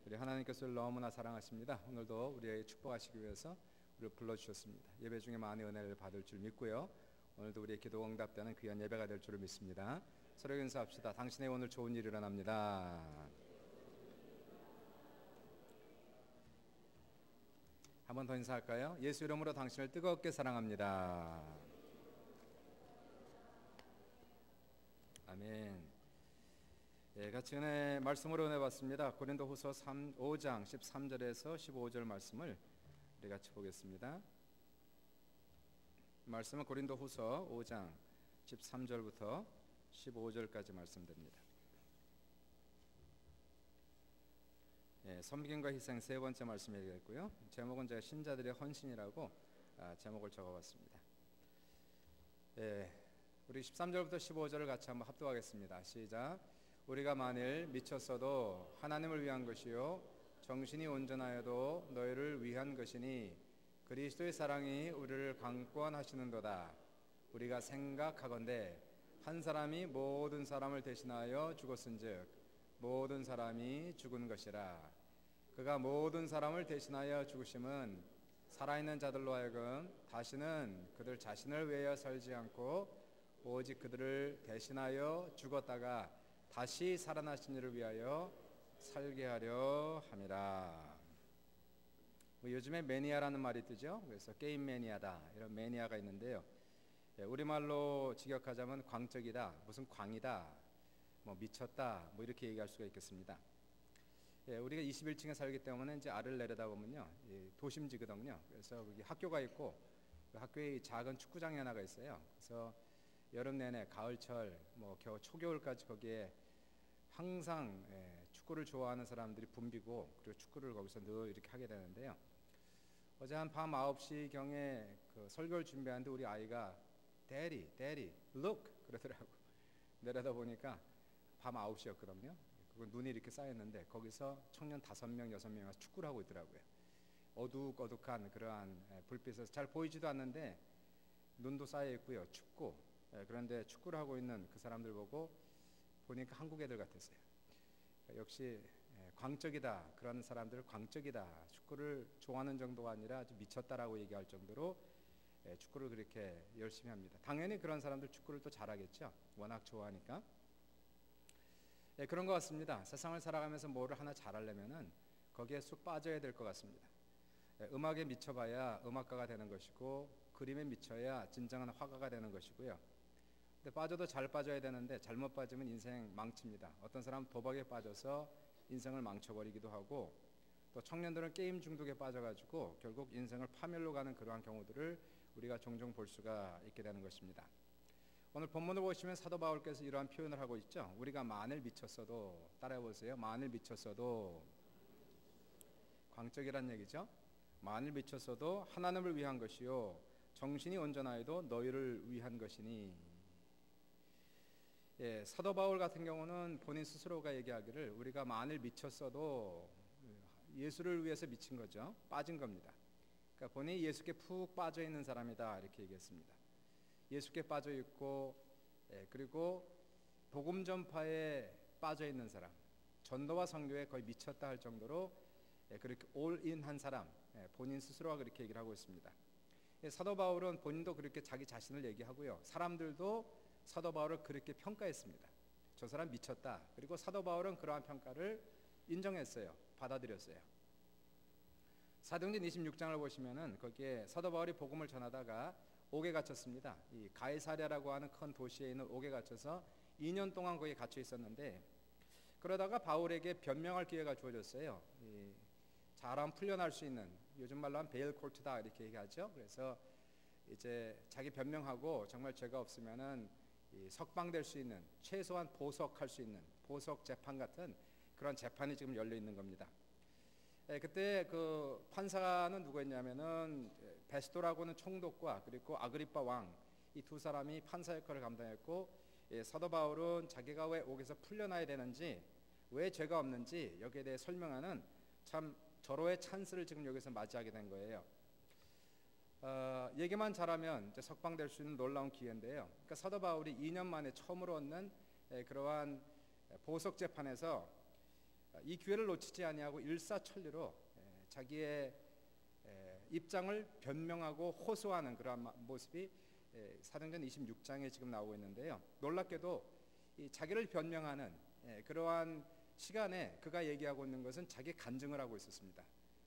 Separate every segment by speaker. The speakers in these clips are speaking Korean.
Speaker 1: 우리 하나님께서 너무나 사랑하십니다. 오늘도 우리에게 축복하시기 위해서 우리를 불러주셨습니다. 예배 중에 많은 은혜를 받을 줄 믿고요. 오늘도 우리의 기도 응답되는 귀한 예배가 될 줄을 믿습니다. 서로 인사합시다. 당신의 오늘 좋은 일이 일어납니다. 한 번 더 인사할까요? 예수 이름으로 당신을 뜨겁게 사랑합니다. 아멘. 예, 같이 은혜 말씀으로 은혜 받습니다. 고린도후서 5장 13절에서 15절 말씀을 우리 같이 보겠습니다. 말씀은 고린도후서 5장 13절부터 15절까지 말씀됩니다. 예, 섬김과 희생 세 번째 말씀이 되겠고요. 제목은 제가 신자들의 헌신이라고 제목을 적어봤습니다. 예, 우리 13절부터 15절을 같이 한번 합독하겠습니다. 시작. 우리가 만일 미쳤어도 하나님을 위한 것이요 정신이 온전하여도 너희를 위한 것이니 그리스도의 사랑이 우리를 강권하시는도다. 우리가 생각하건대 한 사람이 모든 사람을 대신하여 죽었은즉 모든 사람이 죽은 것이라. 그가 모든 사람을 대신하여 죽으심은 살아있는 자들로 하여금 다시는 그들 자신을 위하여 살지 않고 오직 그들을 대신하여 죽었다가 다시 살아나신 이를 위하여 살게 하려 함이라. 요즘에 매니아라는 말이 뜨죠. 그래서 게임 매니아다 이런 매니아가 있는데요. 우리말로 직역하자면 광적이다, 무슨 광이다, 뭐 미쳤다, 뭐 이렇게 얘기할 수가 있겠습니다. 우리가 21층에 살기 때문에 이제 아래를 내려다보면요, 도심지거든요. 그래서 거기 학교가 있고 그 학교에 작은 축구장이 하나가 있어요. 그래서 여름 내내 가을철 뭐 겨우 초겨울까지 거기에 항상 축구를 좋아하는 사람들이 붐비고 그리고 축구를 거기서 늘 이렇게 하게 되는데요. 어제 한 밤 9시경에 그 설교를 준비하는데 우리 아이가 Daddy, look 그러더라고. 내려다 보니까 밤 9시였거든요. 눈이 이렇게 쌓였는데 거기서 청년 5명, 6명이 와서 축구를 하고 있더라고요. 어둑어둑한 그러한 불빛에서 잘 보이지도 않는데 눈도 쌓여 있고요. 춥고. 그런데 축구를 하고 있는 그 사람들 보니까 한국 애들 같았어요. 역시 광적이다, 그런 사람들을 광적이다, 축구를 좋아하는 정도가 아니라 아주 미쳤다라고 얘기할 정도로 축구를 그렇게 열심히 합니다. 당연히 그런 사람들 축구를 또 잘하겠죠. 워낙 좋아하니까. 그런 것 같습니다. 세상을 살아가면서 뭐를 하나 잘하려면은 거기에 쑥 빠져야 될 것 같습니다. 음악에 미쳐봐야 음악가가 되는 것이고 그림에 미쳐야 진정한 화가가 되는 것이고요. 근데 빠져도 잘 빠져야 되는데 잘못 빠지면 인생 망칩니다. 어떤 사람은 도박에 빠져서 인생을 망쳐버리기도 하고 또 청년들은 게임 중독에 빠져가지고 결국 인생을 파멸로 가는 그러한 경우들을 우리가 종종 볼 수가 있게 되는 것입니다. 오늘 본문을 보시면 사도 바울께서 이러한 표현을 하고 있죠. 우리가 만일 미쳤어도, 따라해보세요. 만일 미쳤어도, 광적이란 얘기죠. 만일 미쳤어도 하나님을 위한 것이요 정신이 온전하여도 너희를 위한 것이니. 사도 바울 같은 경우는 본인 스스로가 얘기하기를 우리가 만일 미쳤어도 예수를 위해서 미친 거죠. 빠진 겁니다. 그러니까 본인이 예수께 푹 빠져 있는 사람이다 이렇게 얘기했습니다. 예수께 빠져 있고 그리고 복음 전파에 빠져 있는 사람, 전도와 선교에 거의 미쳤다 할 정도로 그렇게 올인한 사람, 본인 스스로가 그렇게 얘기를 하고 있습니다. 사도 바울은 본인도 그렇게 자기 자신을 얘기하고요. 사람들도 사도 바울을 그렇게 평가했습니다. 저 사람 미쳤다. 그리고 사도 바울은 그러한 평가를 인정했어요. 받아들였어요. 사도행전 26장을 보시면은 거기에 사도 바울이 복음을 전하다가 옥에 갇혔습니다. 이 가이사랴라고 하는 큰 도시에 있는 옥에 갇혀서 2년 동안 거기에 갇혀 있었는데 그러다가 바울에게 변명할 기회가 주어졌어요. 잘하면 풀려날 수 있는, 요즘 말로 하면 베일 코트다 이렇게 얘기하죠. 그래서 이제 자기 변명하고 정말 죄가 없으면은 석방될 수 있는, 최소한 보석할 수 있는 보석 재판 같은 그런 재판이 지금 열려 있는 겁니다. 그때 그 판사는 누구였냐면은 베스도라고는 총독과 그리고 아그리파 왕, 이 두 사람이 판사 역할을 감당했고 사도 바울은 자기가 왜 옥에서 풀려나야 되는지, 왜 죄가 없는지 여기에 대해 설명하는 참 절호의 찬스를 지금 여기서 맞이하게 된 거예요. 얘기만 잘하면 이제 석방될 수 있는 놀라운 기회인데요. 그러니까 사도 바울이 2년 만에 처음으로 얻는 그러한 보석 재판에서 이 기회를 놓치지 아니하고 일사천리로 자기의 입장을 변명하고 호소하는 그러한 모습이 사도행전 26장에 지금 나오고 있는데요. 놀랍게도 이 자기를 변명하는 그러한 시간에 그가 얘기하고 있는 것은 자기 간증을 하고 있었습니다.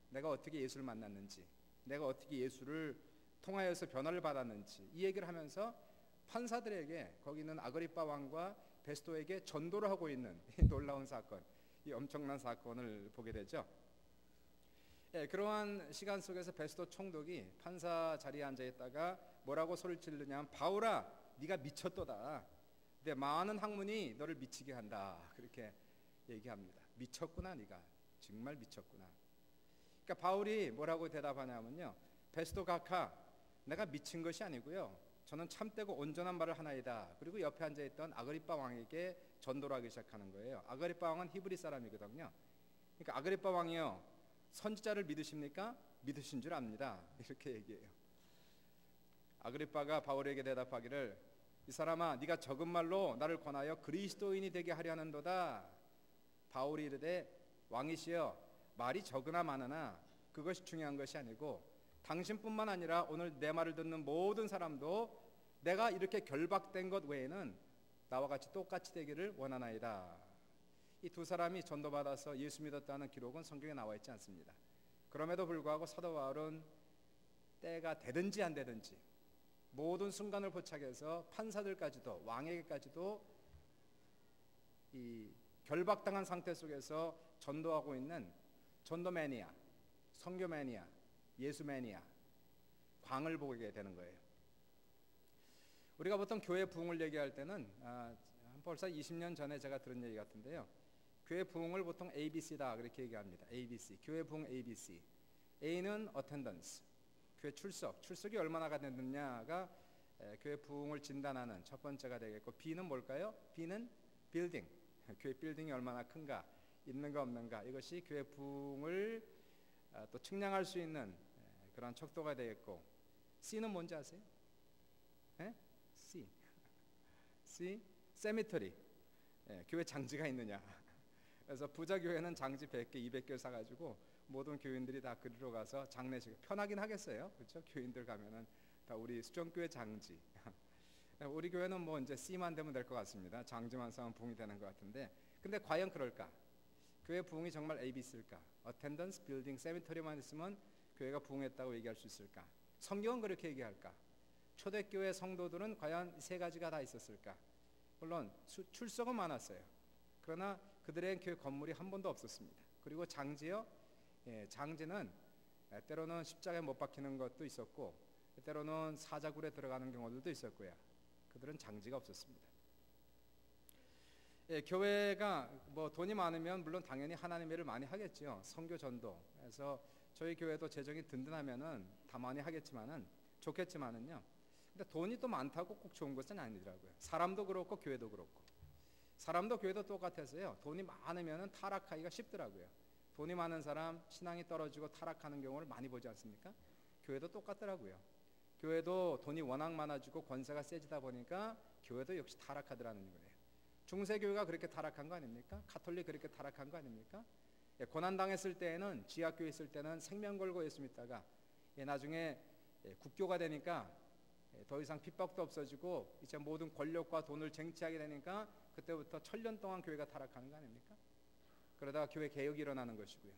Speaker 1: 내가 어떻게 예수를 만났는지, 내가 어떻게 예수를 통하여서 변화를 받았는지 이 얘기를 하면서 판사들에게 거기 있는 아그리빠 왕과 베스토에게 전도를 하고 있는 이 놀라운 사건, 이 엄청난 사건을 보게 되죠. 그러한 시간 속에서 베스토 총독이 판사 자리에 앉아 있다가 뭐라고 소리를 지르냐면 바울아 네가 미쳤도다. 내 많은 학문이 너를 미치게 한다. 그렇게 얘기합니다. 미쳤구나 네가. 정말 미쳤구나. 그러니까 바울이 뭐라고 대답하냐면요. 베스토 각하 내가 미친 것이 아니고요. 저는 참되고 온전한 말을 하나이다. 그리고 옆에 앉아있던 아그리빠 왕에게 전도를 하기 시작하는 거예요. 아그리빠 왕은 히브리 사람이거든요. 그러니까 아그리빠 왕이요. 선지자를 믿으십니까? 믿으신 줄 압니다. 이렇게 얘기해요. 아그리빠가 바울에게 대답하기를 이 사람아 네가 적은 말로 나를 권하여 그리스도인이 되게 하려 하는도다. 바울이 이르되 왕이시여 말이 적으나 많으나 그것이 중요한 것이 아니고 당신뿐만 아니라 오늘 내 말을 듣는 모든 사람도 내가 이렇게 결박된 것 외에는 나와 같이 똑같이 되기를 원하나이다. 이 두 사람이 전도받아서 예수 믿었다는 기록은 성경에 나와 있지 않습니다. 그럼에도 불구하고 사도 바울은 때가 되든지 안 되든지 모든 순간을 포착해서 판사들까지도 왕에게까지도 이 결박당한 상태 속에서 전도하고 있는 전도 매니아, 선교 매니아, 예수 매니아, 광을 보게 되는 거예요. 우리가 보통 교회 부흥을 얘기할 때는 벌써 20년 전에 제가 들은 얘기 같은데요. 교회 부흥을 보통 ABC다 그렇게 얘기합니다. ABC, 교회 부흥 ABC. A는 attendance, 교회 출석이 얼마나 됐느냐가 교회 부흥을 진단하는 첫 번째가 되겠고, B는 뭘까요? B는 building, 교회 빌딩이 얼마나 큰가, 있는가 없는가, 이것이 교회 부흥을 또 측량할 수 있는 그런 척도가 되겠고, C는 뭔지 아세요? C, cemetery, 교회 장지가 있느냐. 그래서 부자 교회는 장지 100개, 200개를 사가지고 모든 교인들이 다 그리로 가서 장례식 편하긴 하겠어요, 그렇죠? 교인들 가면은 다 우리 수정교회 장지. 우리 교회는 뭐 이제 C만 되면 될 것 같습니다. 장지만 사면 부흥이 되는 것 같은데, 근데 과연 그럴까? 교회 부흥이 정말 ABC일까? Attendance, Building, Cemetery만 있으면 교회가 부흥했다고 얘기할 수 있을까? 성경은 그렇게 얘기할까? 초대교회 성도들은 과연 세 가지가 다 있었을까? 물론 출석은 많았어요. 그러나 그들의 교회 건물이 한 번도 없었습니다. 그리고 장지요, 장지는 때로는 십자가에 못 박히는 것도 있었고, 때로는 사자굴에 들어가는 경우들도 있었고요. 그들은 장지가 없었습니다. 교회가 뭐 돈이 많으면 물론 당연히 하나님의 일을 많이 하겠지요. 선교 전도. 그래서 저희 교회도 재정이 든든하면은 다 많이 하겠지만은 좋겠지만은요. 근데 돈이 또 많다고 꼭 좋은 것은 아니더라고요. 사람도 그렇고 교회도 그렇고. 사람도 교회도 똑같아서요. 돈이 많으면은 타락하기가 쉽더라고요. 돈이 많은 사람 신앙이 떨어지고 타락하는 경우를 많이 보지 않습니까? 교회도 똑같더라고요. 교회도 돈이 워낙 많아지고 권세가 세지다 보니까 교회도 역시 타락하더라는 거예요. 중세교회가 그렇게 타락한 거 아닙니까? 가톨릭 그렇게 타락한 거 아닙니까? 고난당했을 때에는, 지하교회 있을 때는 생명 걸고 예수 믿다가 나중에 국교가 되니까 더 이상 핍박도 없어지고 이제 모든 권력과 돈을 쟁취하게 되니까 그때부터 1000년 동안 교회가 타락하는 거 아닙니까? 그러다가 교회 개혁이 일어나는 것이고요.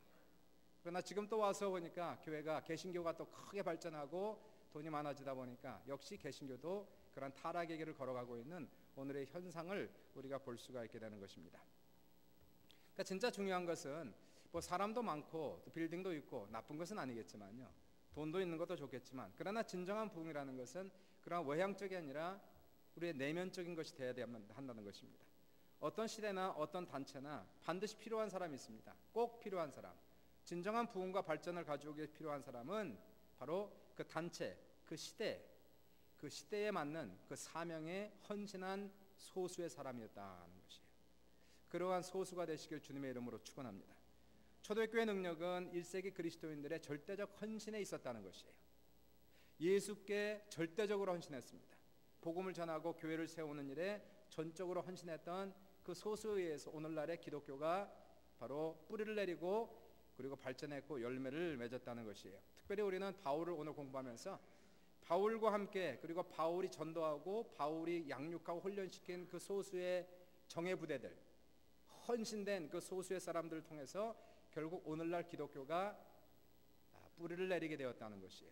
Speaker 1: 그러나 지금 또 와서 보니까 교회가, 개신교가 또 크게 발전하고 돈이 많아지다 보니까 역시 개신교도 그런 타락의 길을 걸어가고 있는 오늘의 현상을 우리가 볼 수가 있게 되는 것입니다. 그러니까 진짜 중요한 것은 뭐 사람도 많고 또 빌딩도 있고 나쁜 것은 아니겠지만요. 돈도 있는 것도 좋겠지만, 그러나 진정한 부흥이라는 것은 그런 외향적이 아니라 우리의 내면적인 것이 되어야 한다는 것입니다. 어떤 시대나 어떤 단체나 반드시 필요한 사람이 있습니다. 꼭 필요한 사람. 진정한 부흥과 발전을 가져오기 위해 필요한 사람은 바로 그 단체, 그 시대에 맞는 그 사명에 헌신한 소수의 사람이었다는 것이에요. 그러한 소수가 되시길 주님의 이름으로 축원합니다. 초대교회 능력은 1세기 그리스도인들의 절대적 헌신에 있었다는 것이에요. 예수께 절대적으로 헌신했습니다. 복음을 전하고 교회를 세우는 일에 전적으로 헌신했던 그 소수에 의해서 오늘날의 기독교가 바로 뿌리를 내리고 그리고 발전했고 열매를 맺었다는 것이에요. 특별히 우리는 바울을 오늘 공부하면서 바울과 함께 그리고 바울이 전도하고 바울이 양육하고 훈련시킨 그 소수의 정예 부대들, 헌신된 그 소수의 사람들을 통해서 결국 오늘날 기독교가 뿌리를 내리게 되었다는 것이에요.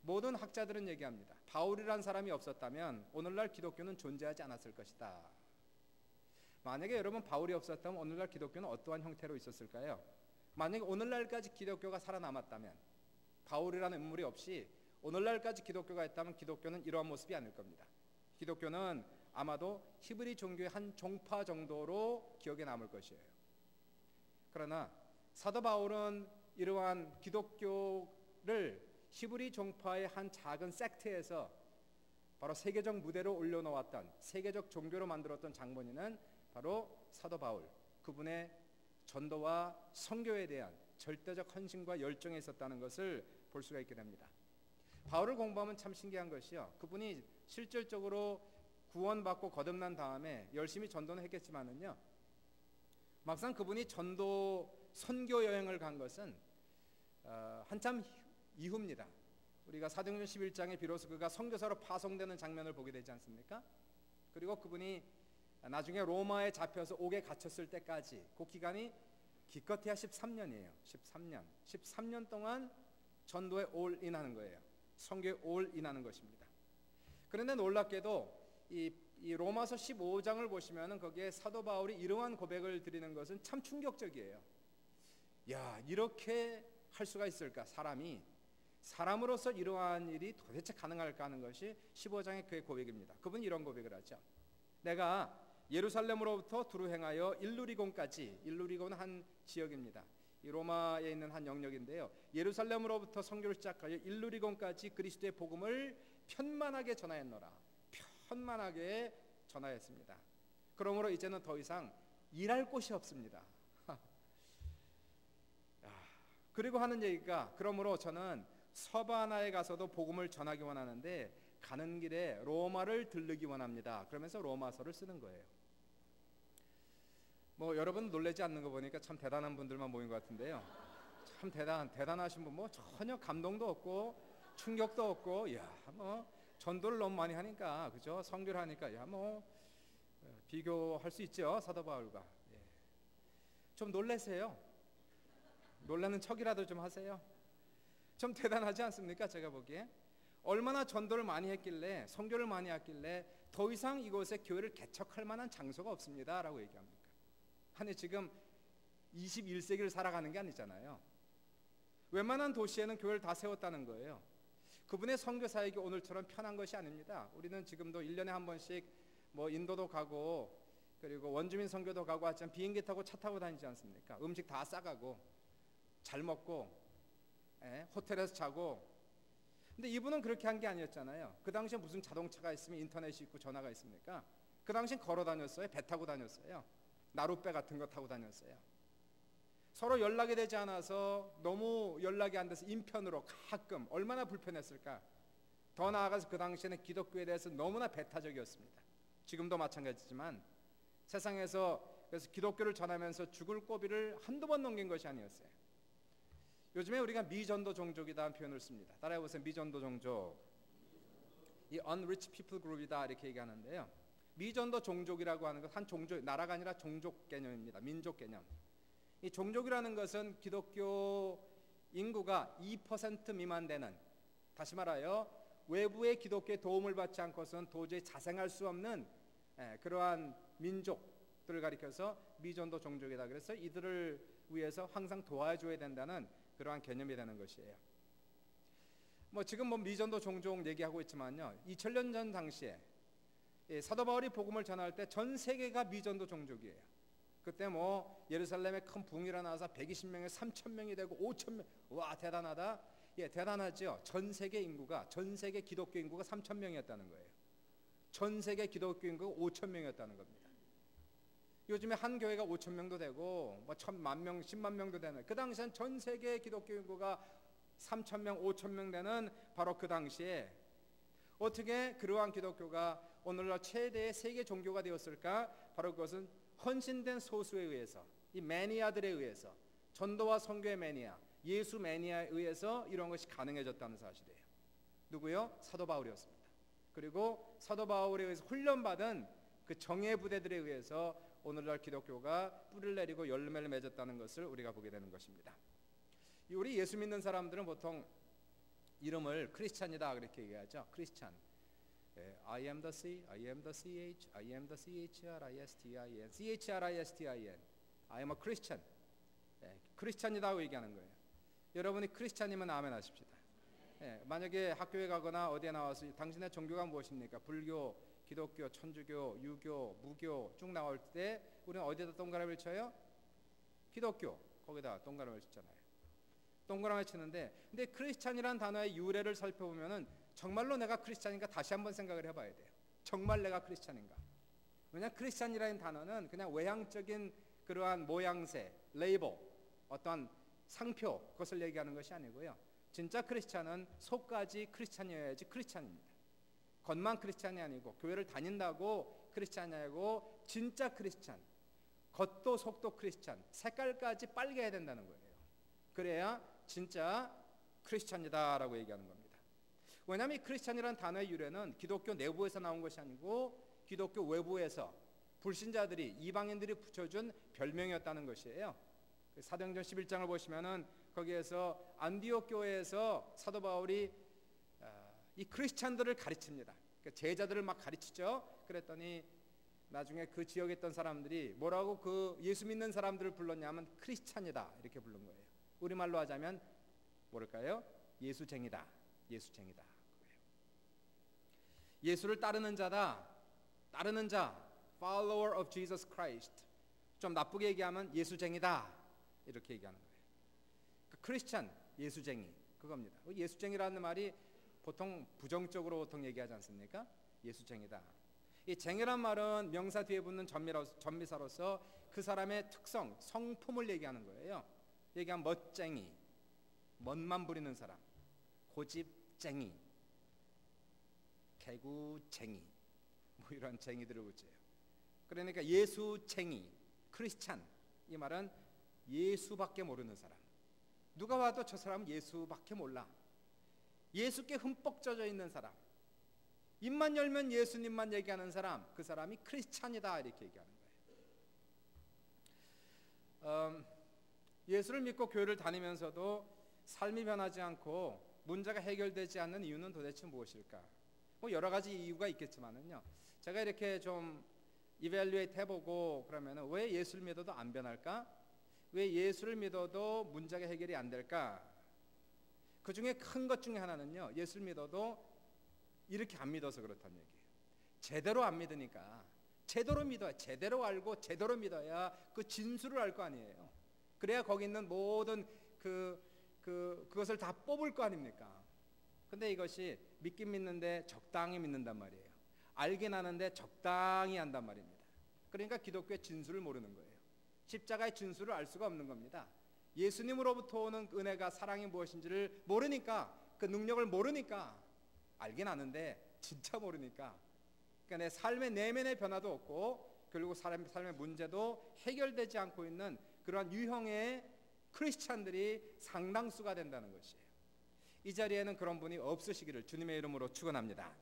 Speaker 1: 모든 학자들은 얘기합니다. 바울이란 사람이 없었다면 오늘날 기독교는 존재하지 않았을 것이다. 만약에 여러분 바울이 없었다면 오늘날 기독교는 어떠한 형태로 있었을까요? 만약에 오늘날까지 기독교가 살아남았다면, 바울이라는 인물이 없이 오늘날까지 기독교가 있다면 기독교는 이러한 모습이 아닐 겁니다. 기독교는 아마도 히브리 종교의 한 종파 정도로 기억에 남을 것이에요. 그러나 사도 바울은 이러한 기독교를 히브리 종파의 한 작은 섹트에서 바로 세계적 무대로 올려놓았던, 세계적 종교로 만들었던 장본인은 바로 사도 바울, 그분의 전도와 선교에 대한 절대적 헌신과 열정이 있었다는 것을 볼 수가 있게 됩니다. 바울을 공부하면 참 신기한 것이요, 그분이 실질적으로 구원받고 거듭난 다음에 열심히 전도는 했겠지만은요, 막상 그분이 전도 선교 여행을 간 것은 한참 이후입니다. 우리가 사도행전 11장에 비로소 그가 선교사로 파송되는 장면을 보게 되지 않습니까? 그리고 그분이 나중에 로마에 잡혀서 옥에 갇혔을 때까지 그 기간이 기껏해야 13년이에요. 13년 동안 전도에 올인하는 거예요. 선교에 올인하는 것입니다. 그런데 놀랍게도 이 로마서 15장을 보시면은 거기에 사도 바울이 이러한 고백을 드리는 것은 참 충격적이에요. 야, 이렇게 할 수가 있을까? 사람으로서 이러한 일이 도대체 가능할까 하는 것이 15장의 그의 고백입니다. 그분이 이런 고백을 하죠. 내가 예루살렘으로부터 두루 행하여 일루리곤까지, 일루리곤은 한 지역입니다. 이 로마에 있는 한 영역인데요, 예루살렘으로부터 선교를 시작하여 일루리곤까지 그리스도의 복음을 편만하게 전하였노라. 편만하게 전하였습니다. 그러므로 이제는 더 이상 일할 곳이 없습니다. 그리고 하는 얘기가, 그러므로 저는 서바나에 가서도 복음을 전하기 원하는데 가는 길에 로마를 들르기 원합니다. 그러면서 로마서를 쓰는 거예요. 뭐 여러분 놀라지 않는 거 보니까 참 대단한 분들만 모인 것 같은데요, 참 대단하신 분, 뭐 전혀 감동도 없고 충격도 없고, 야, 뭐 전도를 너무 많이 하니까, 그죠? 선교를 하니까, 야, 뭐 비교할 수 있죠, 사도 바울과. 예. 좀 놀라세요. 놀라는 척이라도 좀 하세요. 좀 대단하지 않습니까? 제가 보기에 얼마나 전도를 많이 했길래, 선교를 많이 했길래 더 이상 이곳에 교회를 개척할 만한 장소가 없습니다 라고 얘기합니까? 아니, 지금 21세기를 살아가는 게 아니잖아요. 웬만한 도시에는 교회를 다 세웠다는 거예요. 그분의 선교 사역이 오늘처럼 편한 것이 아닙니다. 우리는 지금도 1년에 한 번씩 뭐 인도도 가고 그리고 원주민 선교도 가고 하지만 비행기 타고 차 타고 다니지 않습니까? 음식 다 싸가고 잘 먹고, 호텔에서 자고. 근데 이분은 그렇게 한 게 아니었잖아요. 그 당시에 무슨 자동차가 있으면 인터넷이 있고 전화가 있습니까? 그 당시엔 걸어 다녔어요. 배 타고 다녔어요. 나룻배 같은 거 타고 다녔어요. 서로 연락이 되지 않아서, 너무 연락이 안 돼서 인편으로 가끔, 얼마나 불편했을까. 더 나아가서 그 당시에는 기독교에 대해서 너무나 배타적이었습니다. 지금도 마찬가지지만 세상에서 그래서 기독교를 전하면서 죽을 고비를 한두 번 넘긴 것이 아니었어요. 요즘에 우리가 미전도 종족이다 표현을 씁니다. 따라해보세요. 미전도 종족. 이 unreached people group이다 이렇게 얘기하는데요, 미전도 종족이라고 하는 것, 한 종족, 나라가 아니라 종족 개념입니다. 민족 개념. 이 종족이라는 것은 기독교 인구가 2% 미만 되는, 다시 말하여 외부의 기독교의 도움을 받지 않고서는 도저히 자생할 수 없는 그러한 민족들을 가리켜서 미전도 종족이다. 그래서 이들을 위해서 항상 도와줘야 된다는 그러한 개념이 되는 것이에요. 뭐 지금 뭐 미전도 종족 얘기하고 있지만요, 2000년 전 당시에 사도 바울이 복음을 전할 때 전 세계가 미전도 종족이에요. 그때 뭐 예루살렘에 큰 붕이 일어나서 120명에 3,000명이 되고 5,000명, 와 대단하다. 예, 대단하죠. 전 세계 기독교 인구가 3,000명이었다는 거예요. 전 세계 기독교 인구가 5,000명이었다는 겁니다. 요즘에 한 교회가 5,000명도 되고 뭐 1,000만 명, 10만 명도 되는, 그 당시엔 전 세계 기독교 인구가 3,000명, 5,000명 되는 바로 그 당시에 어떻게 그러한 기독교가 오늘날 최대의 세계 종교가 되었을까? 바로 그것은 헌신된 소수에 의해서, 이 매니아들에 의해서, 전도와 선교의 매니아, 예수 매니아에 의해서 이런 것이 가능해졌다는 사실이에요. 누구요? 사도 바울이었습니다. 그리고 사도 바울에 의해서 훈련받은 그 정예 부대들에 의해서 오늘날 기독교가 뿌리를 내리고 열매를 맺었다는 것을 우리가 보게 되는 것입니다. 우리 예수 믿는 사람들은 보통 이름을 크리스찬이다 그렇게 얘기하죠. 크리스찬. I am the C, I am the CH, I am the CHRISTIN, CHRISTIN. I am a Christian. 크리스찬이다고 얘기하는 거예요. 여러분이 크리스찬이면 아멘 하십시다. 만약에 학교에 가거나 어디에 나와서 당신의 종교가 무엇입니까? 불교, 기독교, 천주교, 유교, 무교 쭉 나올 때 우리는 어디다 동그라미를 쳐요? 기독교. 거기다 동그라미를 치잖아요. 동그라미 치는데, 근데 크리스찬이라는 단어의 유래를 살펴보면은 정말로 내가 크리스찬인가 다시 한번 생각을 해봐야 돼요. 정말 내가 크리스찬인가? 왜냐 크리스찬이라는 단어는 그냥 외향적인 그러한 모양새, 레이버, 어떤 상표 그것을 얘기하는 것이 아니고요. 진짜 크리스찬은 속까지 크리스찬이어야지 크리스찬입니다. 겉만 크리스찬이 아니고 교회를 다닌다고 크리스찬이 아니고 진짜 크리스찬, 겉도 속도 크리스찬, 색깔까지 빨개 해야 된다는 거예요. 그래야 진짜 크리스찬이다라고 얘기하는 겁니다. 왜냐하면 이 크리스찬이라는 단어의 유래는 기독교 내부에서 나온 것이 아니고 기독교 외부에서 불신자들이, 이방인들이 붙여준 별명이었다는 것이에요. 사도행전 11장을 보시면은 거기에서 안디옥 교회에서 사도 바울이 이 크리스찬들을 가르칩니다. 그러니까 제자들을 막 가르치죠. 그랬더니 나중에 그 지역에 있던 사람들이 뭐라고 그 예수 믿는 사람들을 불렀냐면 크리스찬이다 이렇게 부른 거예요. 우리말로 하자면 뭐랄까요? 예수쟁이다. 예수쟁이다. 예수를 따르는 자다. 따르는 자, follower of Jesus Christ. 좀 나쁘게 얘기하면 예수쟁이다. 이렇게 얘기하는 거예요. 크리스찬, 예수쟁이 그겁니다. 예수쟁이라는 말이 보통 부정적으로 보통 얘기하지 않습니까? 예수쟁이다. 이 쟁이란 말은 명사 뒤에 붙는 전미사로서 그 사람의 특성, 성품을 얘기하는 거예요. 얘기하면 멋쟁이, 멋만 부리는 사람, 고집쟁이, 개구쟁이, 뭐 이런 쟁이들을 붙여요. 그러니까 예수쟁이, 크리스찬 이 말은 예수밖에 모르는 사람. 누가 봐도 저 사람은 예수밖에 몰라. 예수께 흠뻑 젖어 있는 사람. 입만 열면 예수님만 얘기하는 사람, 그 사람이 크리스찬이다 이렇게 얘기하는 거예요. 예수를 믿고 교회를 다니면서도 삶이 변하지 않고 문제가 해결되지 않는 이유는 도대체 무엇일까? 뭐 여러 가지 이유가 있겠지만은요. 제가 이렇게 좀 이밸류에이트 해보고 그러면은 왜 예수를 믿어도 안 변할까? 왜 예수를 믿어도 문제가 해결이 안 될까? 그 중에 큰 것 중에 하나는요. 예수를 믿어도 이렇게 안 믿어서 그렇다는 얘기예요. 제대로 안 믿으니까 제대로 믿어야, 제대로 알고 제대로 믿어야 그 진수를 알 거 아니에요. 그래야 거기 있는 모든 그것을 다 뽑을 거 아닙니까? 근데 이것이 믿긴 믿는데 적당히 믿는단 말이에요. 알긴 아는데 적당히 한단 말입니다. 그러니까 기독교의 진수를 모르는 거예요. 십자가의 진수를 알 수가 없는 겁니다. 예수님으로부터 오는 은혜가 사랑이 무엇인지를 모르니까, 그 능력을 모르니까, 알긴 아는데 진짜 모르니까, 그러니까 내 삶의 내면의 변화도 없고 결국 삶의 문제도 해결되지 않고 있는 그러한 유형의 크리스찬들이 상당수가 된다는 것이에요. 이 자리에는 그런 분이 없으시기를 주님의 이름으로 축원합니다.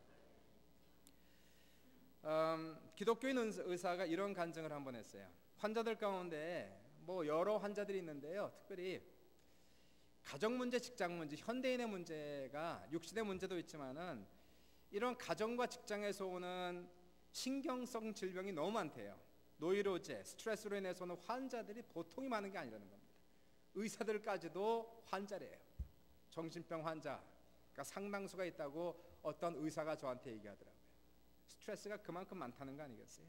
Speaker 1: 기독교인 의사가 이런 간증을 한번 했어요. 환자들 가운데 뭐 여러 환자들이 있는데요. 특별히 가정 문제, 직장 문제, 현대인의 문제가 육신의 문제도 있지만은 이런 가정과 직장에서 오는 신경성 질병이 너무 많대요. 노이로제, 스트레스로 인해서 오는 환자들이 보통이 많은 게 아니라는 겁니다. 의사들까지도 환자래요. 정신병 환자가 상당수가 있다고 어떤 의사가 저한테 얘기하더라고요. 스트레스가 그만큼 많다는 거 아니겠어요?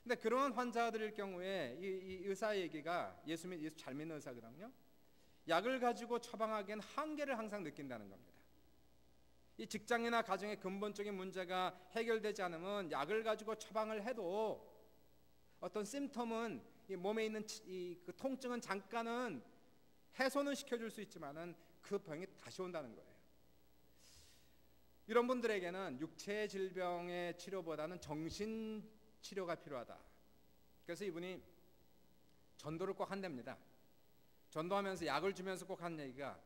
Speaker 1: 근데 그러한 환자들일 경우에 이 의사 얘기가 예수 잘 믿는 의사거든요. 약을 가지고 처방하기엔 한계를 항상 느낀다는 겁니다. 이 직장이나 가정의 근본적인 문제가 해결되지 않으면 약을 가지고 처방을 해도 어떤 심텀은 이 몸에 있는 그 통증은 잠깐은 해소는 시켜줄 수 있지만은 그 병이 다시 온다는 거예요. 이런 분들에게는 육체 질병의 치료보다는 정신 치료가 필요하다. 그래서 이분이 전도를 꼭 한답니다. 전도하면서 약을 주면서 꼭 하는 얘기가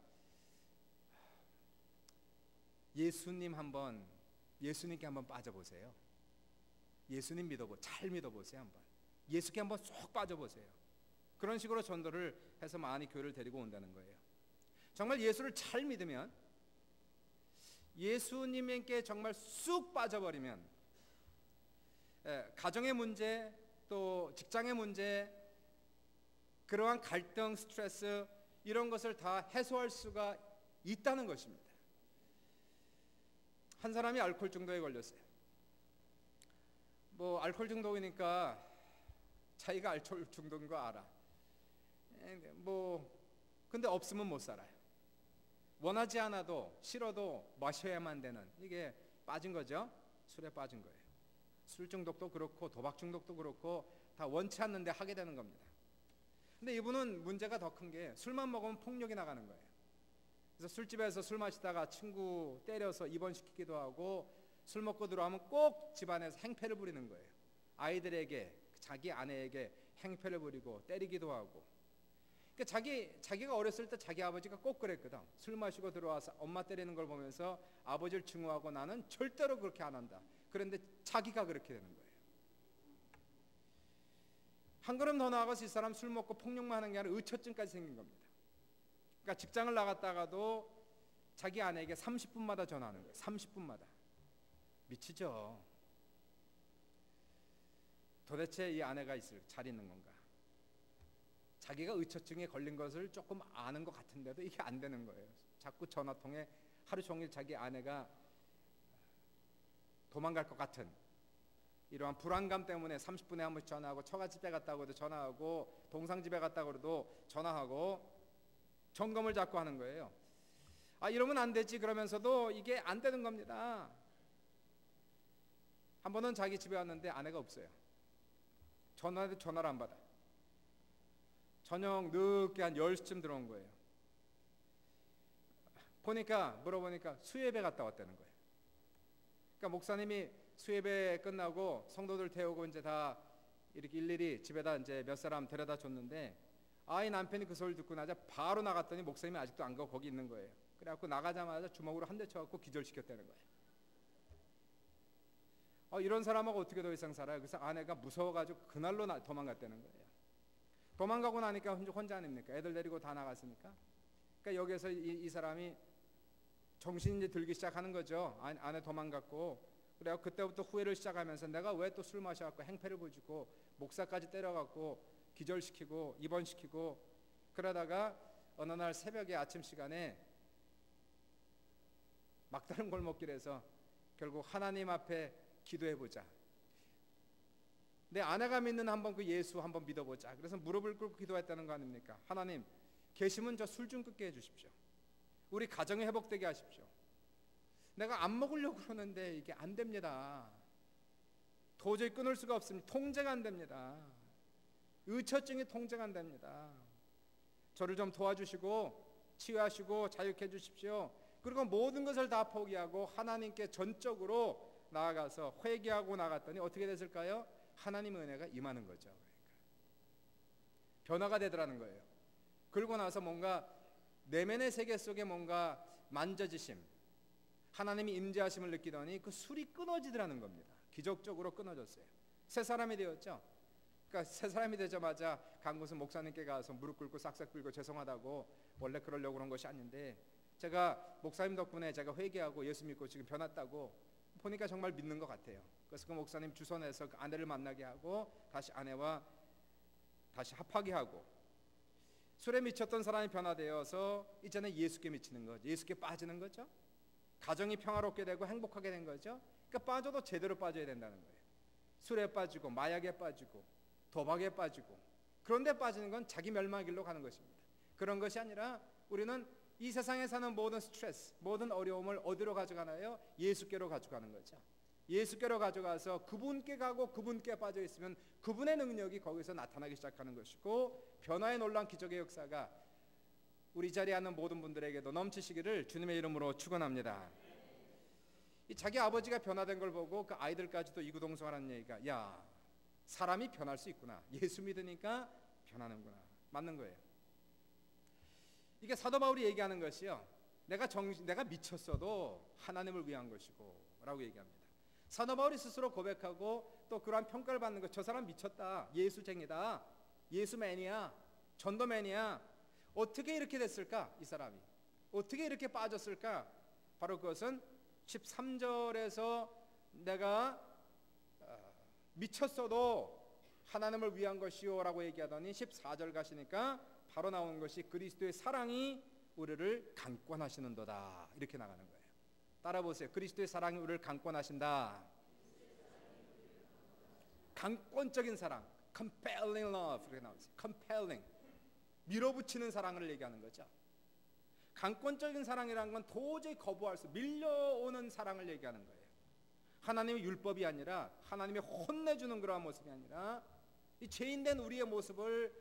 Speaker 1: 예수님께 한번 빠져보세요. 예수님 잘 믿어보세요. 한번 예수께 한번 쏙 빠져보세요. 그런 식으로 전도를 해서 많이 교회를 데리고 온다는 거예요. 정말 예수를 잘 믿으면, 예수님께 정말 쑥 빠져버리면 가정의 문제, 또 직장의 문제, 그러한 갈등, 스트레스 이런 것을 다 해소할 수가 있다는 것입니다. 한 사람이 알코올 중독에 걸렸어요. 알코올 중독이니까 자기가 알코올 중독인 거 알아. 근데 없으면 못 살아요. 원하지 않아도 싫어도 마셔야만 되는, 이게 빠진 거죠. 술에 빠진 거예요. 술 중독도 그렇고 도박 중독도 그렇고 다 원치 않는데 하게 되는 겁니다. 근데 이분은 문제가 더 큰 게 술만 먹으면 폭력이 나가는 거예요. 그래서 술집에서 술 마시다가 친구 때려서 입원시키기도 하고, 술 먹고 들어오면 꼭 집안에서 행패를 부리는 거예요. 아이들에게, 자기 아내에게 행패를 부리고 때리기도 하고. 그러니까 자기가 어렸을 때 자기 아버지가 꼭 그랬거든. 술 마시고 들어와서 엄마 때리는 걸 보면서 아버지를 증오하고 나는 절대로 그렇게 안 한다. 그런데 자기가 그렇게 되는 거예요. 한 걸음 더 나아가서 이 사람 술 먹고 폭력만 하는 게 아니라 의처증까지 생긴 겁니다. 그러니까 직장을 나갔다가도 자기 아내에게 30분마다 전화하는 거예요. 30분마다. 미치죠. 도대체 이 아내가 잘 있는 건가? 자기가 의처증에 걸린 것을 조금 아는 것 같은데도 이게 안 되는 거예요. 자꾸 전화통에 하루 종일 자기 아내가 도망갈 것 같은 이러한 불안감 때문에 30분에 한 번씩 전화하고, 처갓집에 갔다고 해도 전화하고, 동상집에 갔다고 해도 전화하고, 점검을 자꾸 하는 거예요. 이러면 안 되지 그러면서도 이게 안 되는 겁니다. 한 번은 자기 집에 왔는데 아내가 없어요. 전화해도 전화를 안 받아. 저녁 늦게 한 10시쯤 들어온 거예요. 물어보니까 수예배 갔다 왔다는 거예요. 그러니까 목사님이 수예배 끝나고 성도들 태우고 이제 다 이렇게 일일이 집에다 이제 몇 사람 데려다 줬는데, 이 남편이 그 소리를 듣고 나자 바로 나갔더니 목사님이 아직도 안 가고 거기 있는 거예요. 그래갖고 나가자마자 주먹으로 한 대 쳐갖고 기절시켰다는 거예요. 이런 사람하고 어떻게 더 이상 살아요? 그래서 아내가 무서워가지고 그날로 도망갔다는 거예요. 도망가고 나니까 혼자 아닙니까? 애들 데리고 다 나갔으니까. 그러니까 여기에서 이 사람이 정신이 이제 들기 시작하는 거죠. 아내 도망갔고. 그래서 그때부터 후회를 시작하면서 내가 왜 또 술 마셔갖고 행패를 부리고 목사까지 때려갖고 기절시키고 입원시키고, 그러다가 어느 날 새벽에 아침 시간에 막다른 골목길에서 결국 하나님 앞에 기도해보자. 내 아내가 믿는 한번 그 예수 한번 믿어보자. 그래서 무릎을 꿇고 기도했다는 거 아닙니까? 하나님, 계시면 저 술 좀 끊게 해주십시오. 우리 가정이 회복되게 하십시오. 내가 안 먹으려고 그러는데 이게 안 됩니다. 도저히 끊을 수가 없습니다. 통제가 안 됩니다. 의처증이 통제가 안 됩니다. 저를 좀 도와주시고 치유하시고 자유케 해주십시오. 그리고 모든 것을 다 포기하고 하나님께 전적으로 나아가서 회개하고 나갔더니 어떻게 됐을까요? 하나님의 은혜가 임하는 거죠. 변화가 되더라는 거예요. 그러고 나서 뭔가 내면의 세계 속에 뭔가 만져지심, 하나님이 임재하심을 느끼더니 그 술이 끊어지더라는 겁니다. 기적적으로 끊어졌어요. 새 사람이 되었죠. 그러니까 새 사람이 되자마자 강구순 목사님께 가서 무릎 꿇고 싹싹 빌고 죄송하다고, 원래 그러려고 그런 것이 아닌데 제가 목사님 덕분에 제가 회개하고 예수 믿고 지금 변했다고 보니까 정말 믿는 것 같아요. 그래서 그 목사님 주선해서 그 아내를 만나게 하고 다시 아내와 다시 합하게 하고, 술에 미쳤던 사람이 변화되어서 이제는 예수께 미치는 거죠. 예수께 빠지는 거죠. 가정이 평화롭게 되고 행복하게 된 거죠. 그러니까 빠져도 제대로 빠져야 된다는 거예요. 술에 빠지고 마약에 빠지고 도박에 빠지고, 그런데 빠지는 건 자기 멸망의 길로 가는 것입니다. 그런 것이 아니라 우리는 이 세상에 사는 모든 스트레스, 모든 어려움을 어디로 가져가나요? 예수께로 가져가는 거죠. 예수께로 가져가서 그분께 가고 그분께 빠져 있으면 그분의 능력이 거기서 나타나기 시작하는 것이고, 변화의 놀라운 기적의 역사가 우리 자리에 있는 모든 분들에게도 넘치시기를 주님의 이름으로 축원합니다. 이 자기 아버지가 변화된 걸 보고 그 아이들까지도 이구동성하는 얘기가, 야, 사람이 변할 수 있구나. 예수 믿으니까 발견하는구나. 맞는 거예요. 이게 사도 바울이 얘기하는 것이요, 내가 미쳤어도 하나님을 위한 것이고 라고 얘기합니다. 사도 바울이 스스로 고백하고 또 그러한 평가를 받는 것, 저 사람 미쳤다, 예수쟁이다, 예수맨이야, 전도맨이야. 어떻게 이렇게 됐을까? 이 사람이 어떻게 이렇게 빠졌을까? 바로 그것은 13절에서 내가 미쳤어도 하나님을 위한 것이요 라고 얘기하더니 14절 가시니까 바로 나오는 것이 그리스도의 사랑이 우리를 강권하시는도다, 이렇게 나가는 거예요. 따라 보세요. 그리스도의 사랑이 우리를 강권하신다. 강권적인 사랑, compelling love, 그렇게 나오죠. compelling, 밀어붙이는 사랑을 얘기하는 거죠. 강권적인 사랑이라는 건 도저히 거부할 수, 밀려오는 사랑을 얘기하는 거예요. 하나님의 율법이 아니라, 하나님의 혼내주는 그러한 모습이 아니라, 이 죄인된 우리의 모습을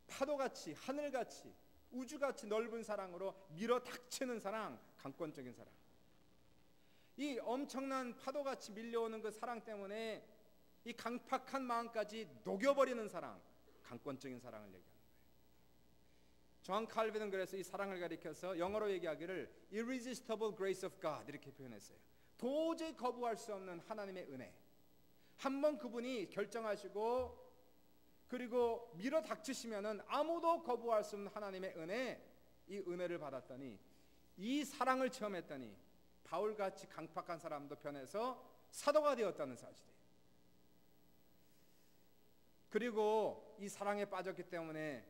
Speaker 1: 파도같이, 하늘같이, 우주같이 넓은 사랑으로 밀어닥치는 사랑, 강권적인 사랑. 이 엄청난 파도같이 밀려오는 그 사랑 때문에 이 강팍한 마음까지 녹여버리는 사랑, 강권적인 사랑을 얘기하는 거예요. 존 칼빈은 그래서 이 사랑을 가리켜서 영어로 얘기하기를 irresistible grace of God 이렇게 표현했어요. 도저히 거부할 수 없는 하나님의 은혜. 한번 그분이 결정하시고 그리고 밀어닥치시면은 아무도 거부할 수 없는 하나님의 은혜, 이 은혜를 받았더니, 이 사랑을 체험했더니 바울같이 강팍한 사람도 변해서 사도가 되었다는 사실이에요. 그리고 이 사랑에 빠졌기 때문에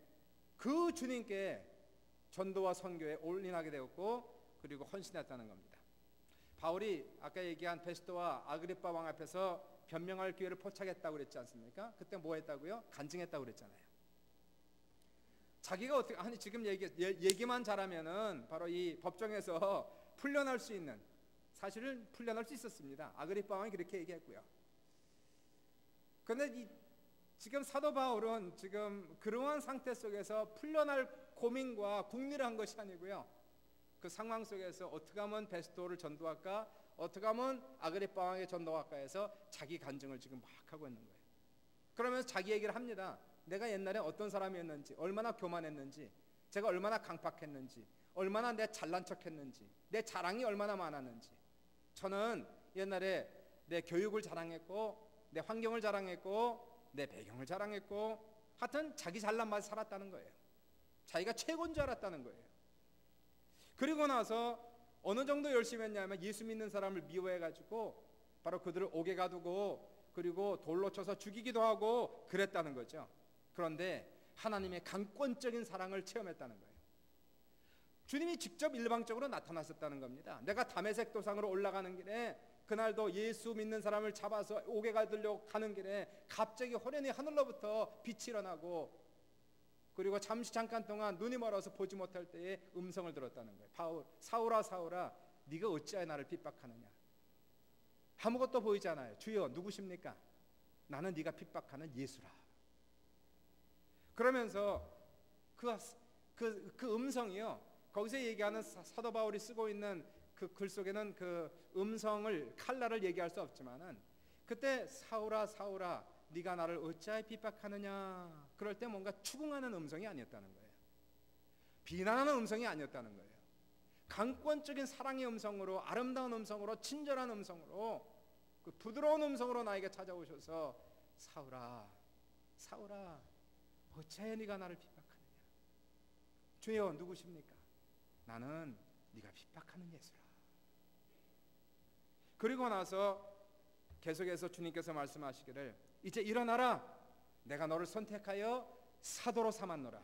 Speaker 1: 그 주님께 전도와 선교에 올인하게 되었고, 그리고 헌신했다는 겁니다. 바울이 아까 얘기한 베스토와 아그리빠 왕 앞에서 변명할 기회를 포착했다고 그랬지 않습니까? 그때 뭐 했다고요? 간증했다고 그랬잖아요. 자기가 어떻게, 아니 지금 얘기만 잘하면은 바로 이 법정에서 풀려날 수 있는, 사실은 풀려날 수 있었습니다. 아그리빠 왕이 그렇게 얘기했고요. 그런데 지금 사도 바울은 지금 그러한 상태 속에서 풀려날 고민과 궁리를 한 것이 아니고요, 그 상황 속에서 어떻게 하면 베스토를 전도할까, 어떻게 하면 아그리빠 왕의 전도할까 해서 자기 간증을 지금 막 하고 있는 거예요. 그러면서 자기 얘기를 합니다. 내가 옛날에 어떤 사람이었는지, 얼마나 교만했는지, 제가 얼마나 강팍했는지, 얼마나 내 잘난 척했는지, 내 자랑이 얼마나 많았는지. 저는 옛날에 내 교육을 자랑했고, 내 환경을 자랑했고, 내 배경을 자랑했고, 하여튼 자기 잘난 맛에 살았다는 거예요. 자기가 최고인 줄 알았다는 거예요. 그리고 나서 어느 정도 열심히 했냐면 예수 믿는 사람을 미워해가지고 바로 그들을 옥에 가두고 그리고 돌로 쳐서 죽이기도 하고 그랬다는 거죠. 그런데 하나님의 강권적인 사랑을 체험했다는 거예요. 주님이 직접 일방적으로 나타나셨다는 겁니다. 내가 다메섹 도상으로 올라가는 길에 그날도 예수 믿는 사람을 잡아서 옥에 가두려고 가는 길에 갑자기 호련히 하늘로부터 빛이 일어나고, 그리고 잠깐 동안 눈이 멀어서 보지 못할 때에 음성을 들었다는 거예요. 사울아 사울아 네가 어찌하여 나를 핍박하느냐. 아무것도 보이지 않아요. 주여 누구십니까? 나는 네가 핍박하는 예수라. 그러면서 그 음성이요, 거기서 얘기하는 사도 바울이 쓰고 있는 그 글 속에는 그 음성을, 칼날을 얘기할 수 없지만은, 그때 사울아 사울아 네가 나를 어찌하여 핍박하느냐, 그럴 때 뭔가 추궁하는 음성이 아니었다는 거예요. 비난하는 음성이 아니었다는 거예요. 강권적인 사랑의 음성으로, 아름다운 음성으로, 친절한 음성으로, 그 부드러운 음성으로 나에게 찾아오셔서 사울아 사울아 어찌하여 네가 나를 핍박하느냐. 주여 누구십니까? 나는 네가 핍박하는 예수라. 그리고 나서 계속해서 주님께서 말씀하시기를 이제 일어나라, 내가 너를 선택하여 사도로 삼았노라.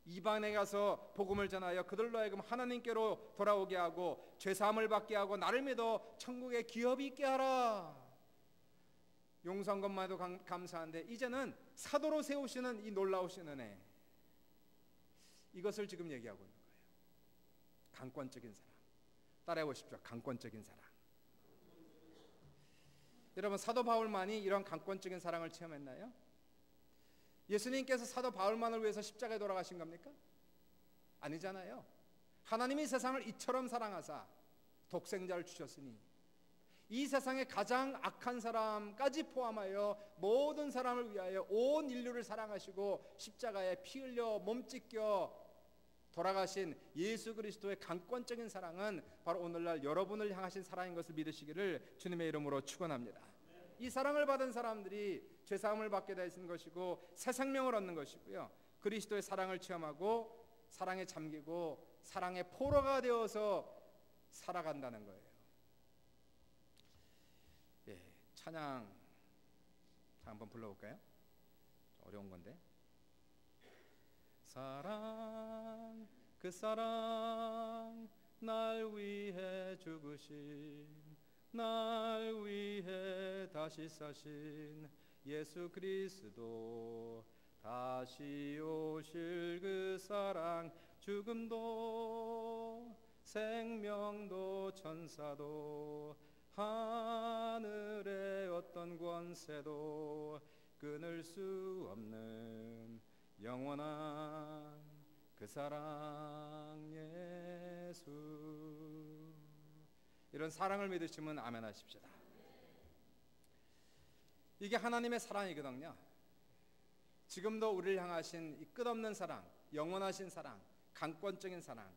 Speaker 1: 이방에 가서 복음을 전하여 그들로 하여금 하나님께로 돌아오게 하고 죄사함을 받게 하고 나를 믿어 천국에 기업이 있게 하라. 용서한 것만도 감사한데 이제는 사도로 세우시는 이 놀라우신 은혜, 이것을 지금 얘기하고 있는 거예요. 강권적인 사랑. 따라해 보십시오. 강권적인 사랑. 여러분, 사도 바울만이 이런 강권적인 사랑을 체험했나요? 예수님께서 사도 바울만을 위해서 십자가에 돌아가신 겁니까? 아니잖아요. 하나님이 세상을 이처럼 사랑하사 독생자를 주셨으니 이 세상의 가장 악한 사람까지 포함하여 모든 사람을 위하여 온 인류를 사랑하시고 십자가에 피 흘려 몸 찢겨 돌아가신 예수 그리스도의 강권적인 사랑은 바로 오늘날 여러분을 향하신 사랑인 것을 믿으시기를 주님의 이름으로 축원합니다. 이 사랑을 받은 사람들이 죄사함을 받게 되는 것이고 새 생명을 얻는 것이고요, 그리스도의 사랑을 체험하고 사랑에 잠기고 사랑의 포로가 되어서 살아간다는 거예요. 예, 찬양 한번 불러볼까요? 어려운 건데. 사랑, 그 사랑, 날 위해 죽으신, 날 위해 다시 사신 예수 그리스도, 다시 오실 그 사랑, 죽음도 생명도 천사도 하늘의 어떤 권세도 끊을 수 없는 영원한 그 사랑 예수. 이런 사랑을 믿으시면 아멘 하십시다. 이게 하나님의 사랑이거든요. 지금도 우리를 향하신 이 끝없는 사랑, 영원하신 사랑, 강권적인 사랑.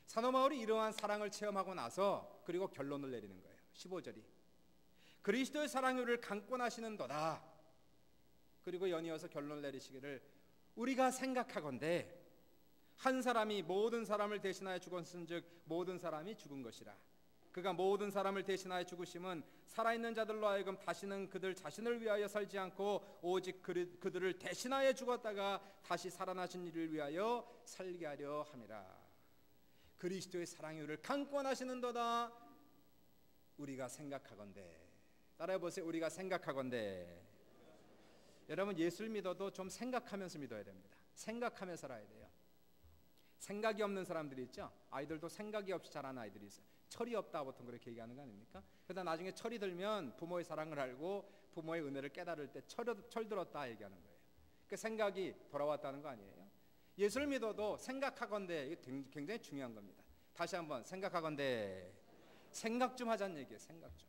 Speaker 1: 사도 바울이 이러한 사랑을 체험하고 나서 그리고 결론을 내리는 거예요. 15절이 그리스도의 사랑이 우리를 강권하시는도다. 그리고 연이어서 결론을 내리시기를 우리가 생각하건대 한 사람이 모든 사람을 대신하여 죽었은즉 모든 사람이 죽은 것이라. 그가 모든 사람을 대신하여 죽으심은 살아있는 자들로 하여금 다시는 그들 자신을 위하여 살지 않고 오직 그들을 대신하여 죽었다가 다시 살아나신 이를 위하여 살게 하려 함이라. 그리스도의 사랑이 우리를 강권하시는도다. 우리가 생각하건대. 따라해 보세요. 우리가 생각하건대. 여러분, 예수를 믿어도 좀 생각하면서 믿어야 됩니다. 생각하며 살아야 돼요. 생각이 없는 사람들이 있죠. 아이들도 생각이 없이 자라는 아이들이 있어요. 철이 없다 보통 그렇게 얘기하는 거 아닙니까? 그러다 나중에 철이 들면 부모의 사랑을 알고 부모의 은혜를 깨달을 때 철 들었다 얘기하는 거예요. 그 생각이 돌아왔다는 거 아니에요. 예수를 믿어도 생각하건대, 이게 굉장히 중요한 겁니다. 다시 한번 생각하건대. 생각 좀 하자는 얘기예요. 생각 좀.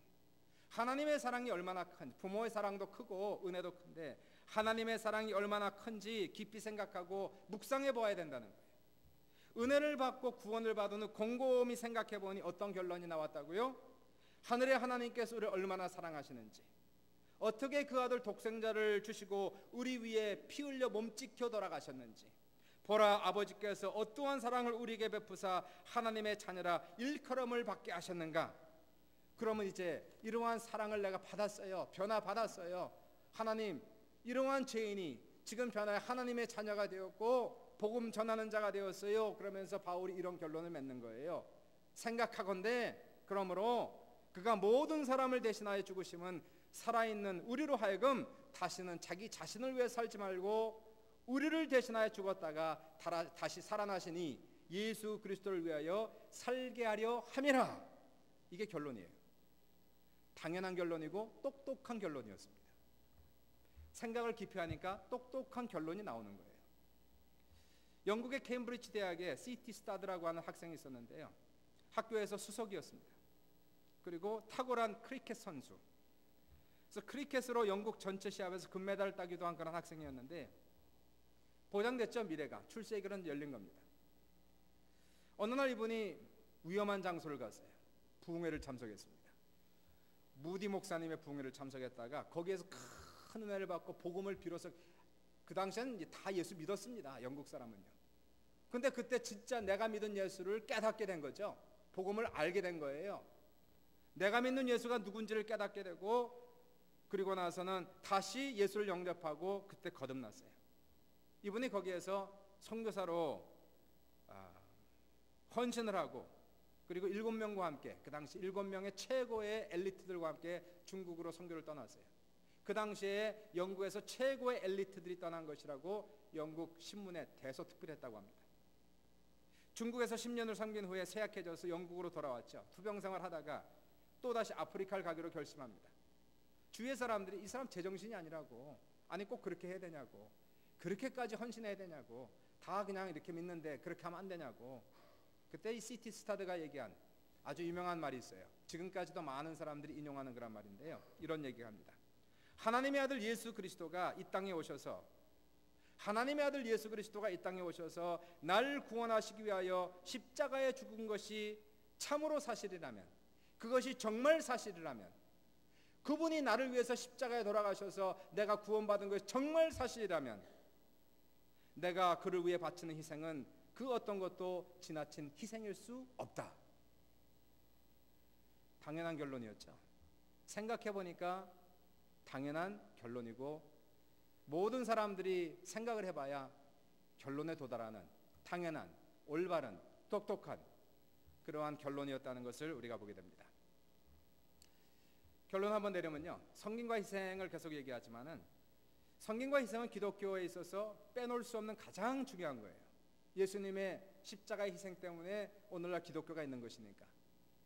Speaker 1: 하나님의 사랑이 얼마나 큰지, 부모의 사랑도 크고 은혜도 큰데 하나님의 사랑이 얼마나 큰지 깊이 생각하고 묵상해 보아야 된다는 거예요. 은혜를 받고 구원을 받은 후 곰곰이 생각해 보니 어떤 결론이 나왔다고요? 하늘의 하나님께서 우리를 얼마나 사랑하시는지, 어떻게 그 아들 독생자를 주시고 우리 위에 피 흘려 몸 찢겨 돌아가셨는지, 보라 아버지께서 어떠한 사랑을 우리에게 베푸사 하나님의 자녀라 일컬음을 받게 하셨는가. 그러면 이제 이러한 사랑을 내가 받았어요. 변화받았어요. 하나님, 이러한 죄인이 지금 변화해 하나님의 자녀가 되었고 복음 전하는 자가 되었어요. 그러면서 바울이 이런 결론을 맺는 거예요. 생각하건대 그러므로 그가 모든 사람을 대신하여 죽으심은 살아있는 우리로 하여금 다시는 자기 자신을 위해 살지 말고 우리를 대신하여 죽었다가 다시 살아나시니 예수 그리스도를 위하여 살게 하려 함이라. 이게 결론이에요. 당연한 결론이고 똑똑한 결론이었습니다. 생각을 깊이 하니까 똑똑한 결론이 나오는 거예요. 영국의 케임브리지 대학에 C.T. 스타드라고 하는 학생이 있었는데요. 학교에서 수석이었습니다. 그리고 탁월한 크리켓 선수. 그래서 크리켓으로 영국 전체 시합에서 금메달을 따기도 한 그런 학생이었는데 보장됐죠. 미래가. 출세의 길은 열린 겁니다. 어느 날 이분이 위험한 장소를 갔어요. 부흥회를 참석했습니다. 무디 목사님의 부흥회를 참석했다가 거기에서 큰 은혜를 받고 복음을 빌어서, 그 당시에는 이제 다 예수 믿었습니다. 영국 사람은요. 근데 그때 진짜 내가 믿은 예수를 깨닫게 된 거죠. 복음을 알게 된 거예요. 내가 믿는 예수가 누군지를 깨닫게 되고, 그리고 나서는 다시 예수를 영접하고 그때 거듭났어요. 이분이 거기에서 선교사로 헌신을 하고, 그리고 7명과 함께, 그 당시 7명의 최고의 엘리트들과 함께 중국으로 선교를 떠났어요. 그 당시에 영국에서 최고의 엘리트들이 떠난 것이라고 영국 신문에 대서특필했다고 합니다. 중국에서 10년을 섬긴 후에 쇠약해져서 영국으로 돌아왔죠. 투병생활 하다가 또다시 아프리카를 가기로 결심합니다. 주위의 사람들이 이 사람 제정신이 아니라고, 아니 꼭 그렇게 해야 되냐고, 그렇게까지 헌신해야 되냐고, 다 그냥 이렇게 믿는데 그렇게 하면 안 되냐고. 그때 이 C.T. 스타드가 얘기한 아주 유명한 말이 있어요. 지금까지도 많은 사람들이 인용하는 그런 말인데요. 이런 얘기가 합니다. 하나님의 아들 예수 그리스도가 이 땅에 오셔서 날 구원하시기 위하여 십자가에 죽은 것이 참으로 사실이라면, 그것이 정말 사실이라면, 그분이 나를 위해서 십자가에 돌아가셔서 내가 구원받은 것이 정말 사실이라면, 내가 그를 위해 바치는 희생은 그 어떤 것도 지나친 희생일 수 없다. 당연한 결론이었죠. 생각해보니까 당연한 결론이고, 모든 사람들이 생각을 해봐야 결론에 도달하는 당연한, 올바른, 똑똑한 그러한 결론이었다는 것을 우리가 보게 됩니다. 결론 한번 내려면요, 성김과 희생을 계속 얘기하지만은 성김과 희생은 기독교에 있어서 빼놓을 수 없는 가장 중요한 거예요. 예수님의 십자가의 희생 때문에 오늘날 기독교가 있는 것이니까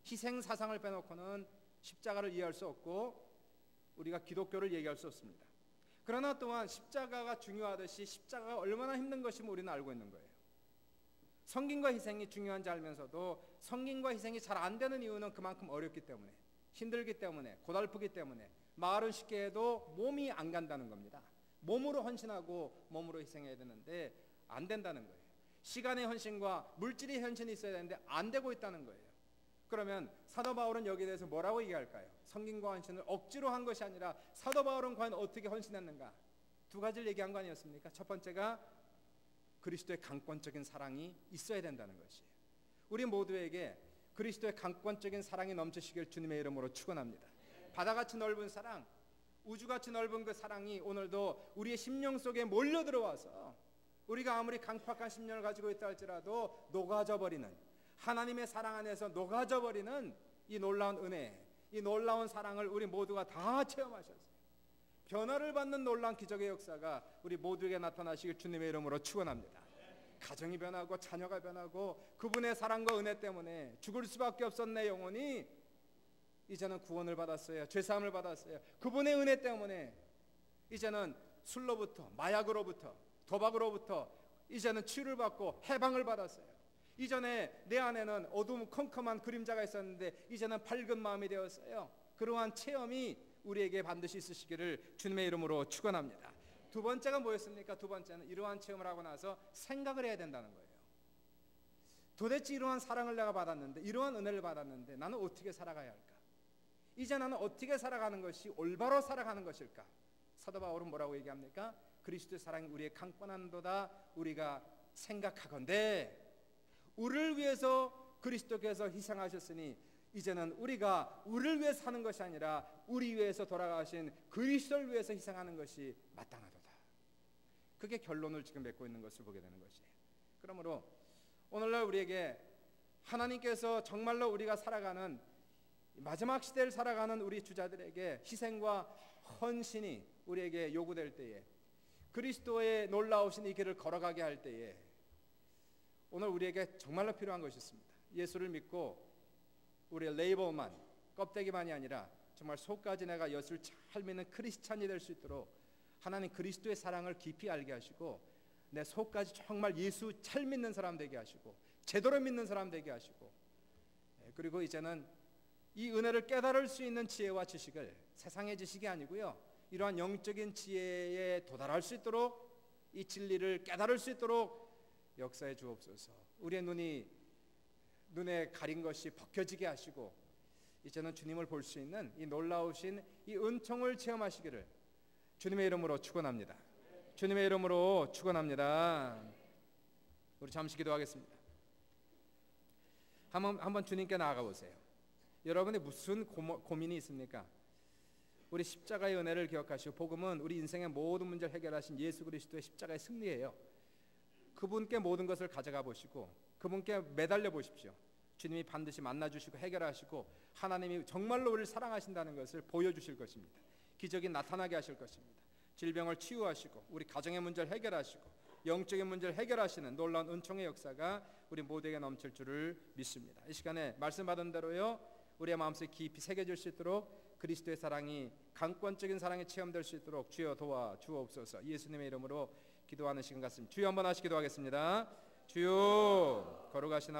Speaker 1: 희생 사상을 빼놓고는 십자가를 이해할 수 없고 우리가 기독교를 얘기할 수 없습니다. 그러나 또한 십자가가 중요하듯이 십자가가 얼마나 힘든 것임을 우리는 알고 있는 거예요. 성김과 희생이 중요한지 알면서도 성김과 희생이 잘 안 되는 이유는 그만큼 어렵기 때문에, 힘들기 때문에, 고달프기 때문에, 말은 쉽게 해도 몸이 안 간다는 겁니다. 몸으로 헌신하고 몸으로 희생해야 되는데 안 된다는 거예요. 시간의 헌신과 물질의 헌신이 있어야 되는데 안 되고 있다는 거예요. 그러면 사도 바울은 여기에 대해서 뭐라고 얘기할까요? 성김과 헌신을 억지로 한 것이 아니라 사도 바울은 과연 어떻게 헌신했는가? 두 가지를 얘기한 거 아니었습니까? 첫 번째가 그리스도의 강권적인 사랑이 있어야 된다는 것이에요. 우리 모두에게 그리스도의 강권적인 사랑이 넘치시길 주님의 이름으로 축원합니다. 바다같이 넓은 사랑, 우주같이 넓은 그 사랑이 오늘도 우리의 심령 속에 몰려 들어와서 우리가 아무리 강팍한 심령을 가지고 있다 할지라도 녹아져 버리는, 하나님의 사랑 안에서 녹아져 버리는 이 놀라운 은혜, 이 놀라운 사랑을 우리 모두가 다 체험하셨어요. 변화를 받는 놀라운 기적의 역사가 우리 모두에게 나타나시길 주님의 이름으로 축원합니다. 가정이 변하고 자녀가 변하고 그분의 사랑과 은혜 때문에 죽을 수밖에 없었네 영혼이 이제는 구원을 받았어요. 죄사함을 받았어요. 그분의 은혜 때문에 이제는 술로부터, 마약으로부터, 도박으로부터 이제는 치유를 받고 해방을 받았어요. 이전에 내 안에는 어두움 컴컴한 그림자가 있었는데 이제는 밝은 마음이 되었어요. 그러한 체험이 우리에게 반드시 있으시기를 주님의 이름으로 축원합니다. 두 번째가 뭐였습니까? 두 번째는 이러한 체험을 하고 나서 생각을 해야 된다는 거예요. 도대체 이러한 사랑을 내가 받았는데, 이러한 은혜를 받았는데 나는 어떻게 살아가야 할까? 이제 나는 어떻게 살아가는 것이 올바로 살아가는 것일까? 사도 바울은 뭐라고 얘기합니까? 그리스도의 사랑이 우리의 강권한도다 우리가 생각하건대, 우리를 위해서 그리스도께서 희생하셨으니 이제는 우리가 우리를 위해서 사는 것이 아니라 우리 위해서 돌아가신 그리스도를 위해서 희생하는 것이 마땅하도다. 그게 결론을 지금 맺고 있는 것을 보게 되는 것이에요. 그러므로 오늘날 우리에게 하나님께서 정말로 우리가 살아가는 마지막 시대를 살아가는 우리 주자들에게 희생과 헌신이 우리에게 요구될 때에, 그리스도의 놀라우신 이 길을 걸어가게 할 때에 오늘 우리에게 정말로 필요한 것이 있습니다. 예수를 믿고 우리의 레이블만, 껍데기만이 아니라 정말 속까지 내가 예수를 잘 믿는 크리스찬이 될 수 있도록 하나님 그리스도의 사랑을 깊이 알게 하시고 내 속까지 정말 예수 잘 믿는 사람 되게 하시고 제대로 믿는 사람 되게 하시고, 그리고 이제는 이 은혜를 깨달을 수 있는 지혜와 지식을, 세상의 지식이 아니고요, 이러한 영적인 지혜에 도달할 수 있도록, 이 진리를 깨달을 수 있도록 역사해 주옵소서. 우리의 눈에 가린 것이 벗겨지게 하시고 이제는 주님을 볼 수 있는 이 놀라우신 이 은총을 체험하시기를 주님의 이름으로 축원합니다. 주님의 이름으로 축원합니다. 우리 잠시 기도하겠습니다. 한번 주님께 나아가 보세요. 여러분이 무슨 고민이 있습니까? 우리 십자가의 은혜를 기억하시고, 복음은 우리 인생의 모든 문제를 해결하신 예수 그리스도의 십자가의 승리예요. 그분께 모든 것을 가져가 보시고 그분께 매달려 보십시오. 주님이 반드시 만나주시고 해결하시고 하나님이 정말로 우리를 사랑하신다는 것을 보여주실 것입니다. 기적이 나타나게 하실 것입니다. 질병을 치유하시고 우리 가정의 문제를 해결하시고 영적인 문제를 해결하시는 놀라운 은총의 역사가 우리 모두에게 넘칠 줄을 믿습니다. 이 시간에 말씀 받은 대로요, 우리의 마음속에 깊이 새겨질 수 있도록 그리스도의 사랑이 강권적인 사랑이 체험될 수 있도록 주여 도와주옵소서. 예수님의 이름으로 기도하는 시간 같습니다. 주여 한번 하시 기도하겠습니다. 주여, 거룩하신